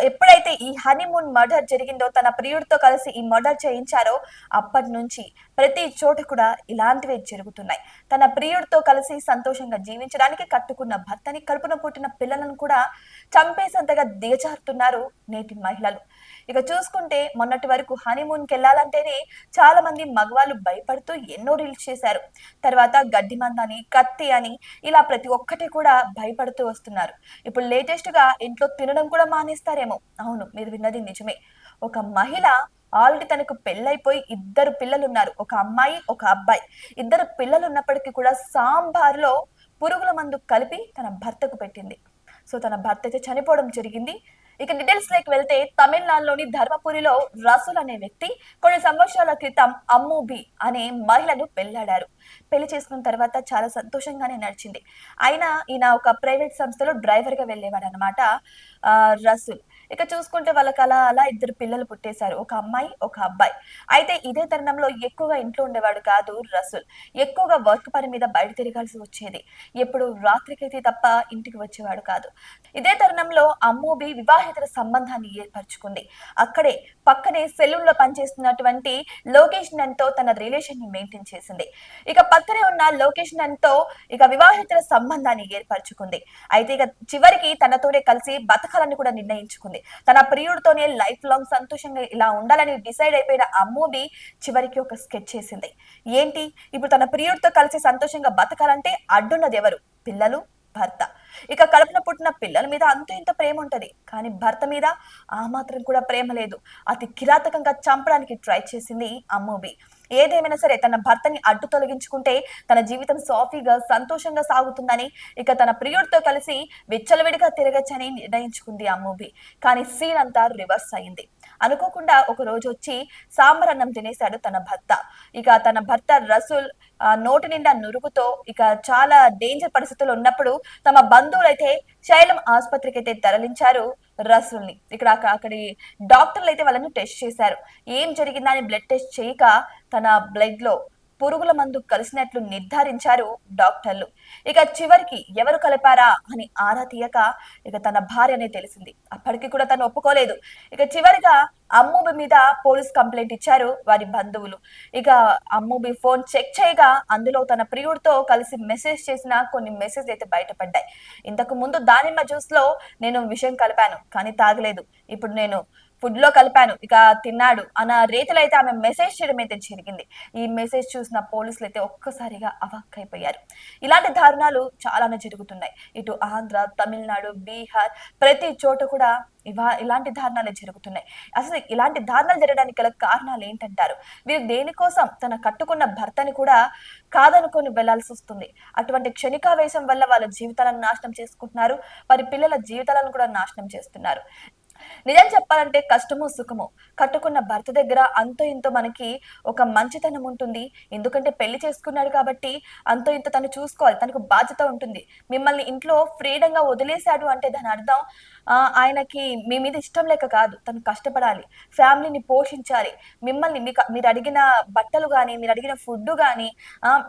ఎప్పుడైతే ఈ honeymoon murder జరిగిందో, తన ప్రియుడితో కలిసి ఈ మర్డర్ చేయించారో, అప్పటి నుంచి ప్రతి చోట కూడా ఇలాంటివే జరుగుతున్నాయి. తన ప్రియుడితో కలిసి సంతోషంగా జీవించడానికి కట్టుకున్న భర్తని, కడుపున పుట్టిన పిల్లలను కూడా చంపేసేంతగా దిగజారుతున్నారు నేటి మహిళలు. ఇక చూసుకుంటే మొన్నటి వరకు హనీమూన్కి వెళ్ళాలంటేనే చాలా మంది మగవాళ్ళు భయపడుతూ ఎన్నో రీల్స్ చేశారు. తర్వాత గడ్డి మందని, కత్తి అని ఇలా ప్రతి ఒక్కటి కూడా భయపడుతూ వస్తున్నారు. ఇప్పుడు లేటెస్ట్ గా ఇంట్లో తినడం కూడా మానేస్తారేమో. అవును, మీరు విన్నది నిజమే. ఒక మహిళ ఆల్రెడీ తనకు పెళ్ళైపోయి ఇద్దరు పిల్లలు ఉన్నారు. ఒక అమ్మాయి, ఒక అబ్బాయి. ఇద్దరు పిల్లలు ఉన్నప్పటికీ కూడా సాంబార్లో పురుగుల మందు కలిపి తన భర్తకు పెట్టింది. సో తన భర్త అయితే చనిపోవడం జరిగింది. ఇక డీటెయిల్స్ లోకి వెళ్తే, తమిళనాడులోని ధర్మపురిలో రసూల్ అనే వ్యక్తి కొన్ని సంవత్సరాల క్రితం అమ్మూబి అనే మహిళను పెళ్లాడారు. పెళ్లి చేసుకున్న తర్వాత చాలా సంతోషంగానే నడిచింది. అయినా ఈయన ఒక ప్రైవేట్ సంస్థలో డ్రైవర్ గా వెళ్ళేవాడు అనమాట రసూల్. ఇక చూసుకుంటే వాళ్ళకి అలా అలా ఇద్దరు పిల్లలు పుట్టేశారు. ఒక అమ్మాయి, ఒక అబ్బాయి. అయితే ఇదే తరుణంలో ఎక్కువగా ఇంట్లో ఉండేవాడు కాదు రసూల్. ఎక్కువగా వర్క్ పని మీద బయట తిరగాల్సి వచ్చేది. ఎప్పుడు రాత్రికైతే తప్ప ఇంటికి వచ్చేవాడు కాదు. ఇదే తరుణంలో అమ్మూబి వివాహేతర సంబంధాన్ని ఏర్పరచుకుంది. అక్కడే పక్కనే సెలూన్ లో పనిచేస్తున్నటువంటి లోకేష్ నంతో తన రిలేషన్ ని మెయింటైన్ చేసింది. ఇక పక్కనే ఉన్న లోకేష్ నంతో ఇక వివాహేతర సంబంధాన్ని ఏర్పరచుకుంది. అయితే ఇక చివరికి తనతోనే కలిసి బతకాలని కూడా నిర్ణయించుకుంది. తన ప్రియుడితోనే లైఫ్ లాంగ్ సంతోషంగా ఇలా ఉండాలని డిసైడ్ అయిపోయిన అమ్మూబి చివరికి ఒక స్కెచ్ చేసింది. ఏంటి, ఇప్పుడు తన ప్రియుడితో కలిసి సంతోషంగా బతకాలంటే అడ్డున్నది ఎవరు? పిల్లలు, భర్త. ఇక కడుపున పుట్టిన పిల్లల మీద అంత ఇంత ప్రేమ ఉంటది, కానీ భర్త మీద ఆ మాత్రం కూడా ప్రేమ లేదు. అతి కిరాతకంగా చంపడానికి ట్రై చేసింది అమ్మూబి. ఏదేమైనా సరే తన భర్తని అడ్డు తొలగించుకుంటే తన జీవితం సాఫీగా సంతోషంగా సాగుతుందని, ఇక తన ప్రియుడితో కలిసి విచ్చలవిడిగా తిరగచ్చని నిర్ణయించుకుంది అమ్మూబి. కానీ సీన్ అంతా రివర్స్ అయింది. అనుకోకుండా ఒక రోజు వచ్చి సాంబార్ అన్నం తినేశాడు తన భర్త. ఇక తన భర్త రసూల్ నోటి నిండా నురుగుతో ఇక చాలా డేంజర్ పరిస్థితుల్లో ఉన్నప్పుడు తమ బంధువులైతే శైలం ఆసుపత్రికి అయితే తరలించారు రసూల్ ని. ఇక్కడ అక్కడి డాక్టర్లు అయితే వాళ్ళని టెస్ట్ చేశారు. ఏం జరిగిందని బ్లడ్ టెస్ట్ చేయక తన బ్లడ్ లో పురుగుల మందు కలిసినట్లు నిర్ధారించారు డాక్టర్లు. ఇక చివరికి ఎవరు కలిపారా అని ఆరా తీయక ఇక తన భార్యనే తెలిసింది. అప్పటికి కూడా తను ఒప్పుకోలేదు. ఇక చివరిగా అమ్మూబి మీద పోలీస్ కంప్లైంట్ ఇచ్చారు వారి బంధువులు. ఇక అమ్మూబి ఫోన్ చెక్ చేయగా అందులో తన ప్రియుడితో కలిసి మెసేజ్ చేసిన కొన్ని మెసేజ్ అయితే బయటపడ్డాయి. ఇంతకు ముందు దానిమ్మ జ్యూస్ లో నేను విషయం కలిపాను కానీ తాగలేదు, ఇప్పుడు నేను ఫుడ్ లో కలిపాను ఇక తిన్నాడు అన్న రీతిలో అయితే ఆమె మెసేజ్ చేయడం అయితే జరిగింది. ఈ మెసేజ్ చూసిన పోలీసులు అయితే ఒక్కసారిగా అవాక్కైపోయారు. ఇలాంటి దారుణాలు చాలానే జరుగుతున్నాయి. ఇటు ఆంధ్ర, తమిళనాడు, బీహార్ ప్రతి చోట కూడా ఇలాంటి దారుణాలే జరుగుతున్నాయి. అసలు ఇలాంటి దారుణాలు జరగడానికి గల కారణాలు ఏంటంటారు? వీరు దేనికోసం తన కట్టుకున్న భర్తని కూడా కాదనుకొని వెళ్లాల్సి వస్తుంది. అటువంటి క్షణికావేశం వల్ల వాళ్ళ జీవితాలను నాశనం చేసుకుంటున్నారు. వారి పిల్లల జీవితాలను కూడా నాశనం చేస్తున్నారు. నిజం చెప్పాలంటే కష్టమో సుఖమో కట్టుకున్న భర్త దగ్గర అంతో ఇంతో మనకి ఒక మంచితనం ఉంటుంది. ఎందుకంటే పెళ్లి చేసుకున్నాడు కాబట్టి అంతో ఇంతో తను చూసుకోవాలి, తనకు బాధ్యత ఉంటుంది. మిమ్మల్ని ఇంట్లో ఫ్రీడమ్ గా వదిలేశాడు అంటే దాని అర్థం ఆయనకి మీ మీద ఇష్టం లేక కాదు, తను కష్టపడాలి, ఫ్యామిలీని పోషించాలి. మిమ్మల్ని మీరు అడిగిన బట్టలు గాని, మీరు అడిగిన ఫుడ్ గాని,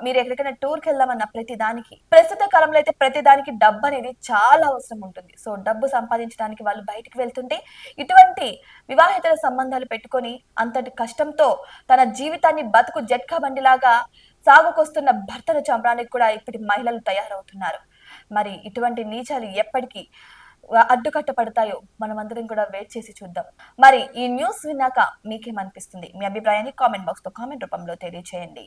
మీరు ఎక్కడికైనా టూర్కి వెళ్దామన్న ప్రతి దానికి, ప్రస్తుత కాలంలో అయితే ప్రతి దానికి డబ్బు అనేది చాలా అవసరం ఉంటుంది. సో డబ్బు సంపాదించడానికి వాళ్ళు బయటికి వెళ్తుంటే ఇటువంటి వివాహేతర సంబంధాలు పెట్టుకొని అంతటి కష్టంతో తన జీవితాన్ని బతుకు జట్కా బండిలాగా సాగుకొస్తున్న భర్తను చంపడానికి కూడా ఇప్పటి మహిళలు తయారవుతున్నారు. మరి ఇటువంటి నీచాలు ఎప్పటికీ అడ్డుకట్టపడతాయో మనమందరం కూడా వెయిట్ చేసి చూద్దాం. మరి ఈ న్యూస్ విన్నాక మీకేమనిపిస్తుంది? మీ అభిప్రాయాన్ని కామెంట్ బాక్స్ లో కామెంట్ రూపంలో తెలియజేయండి.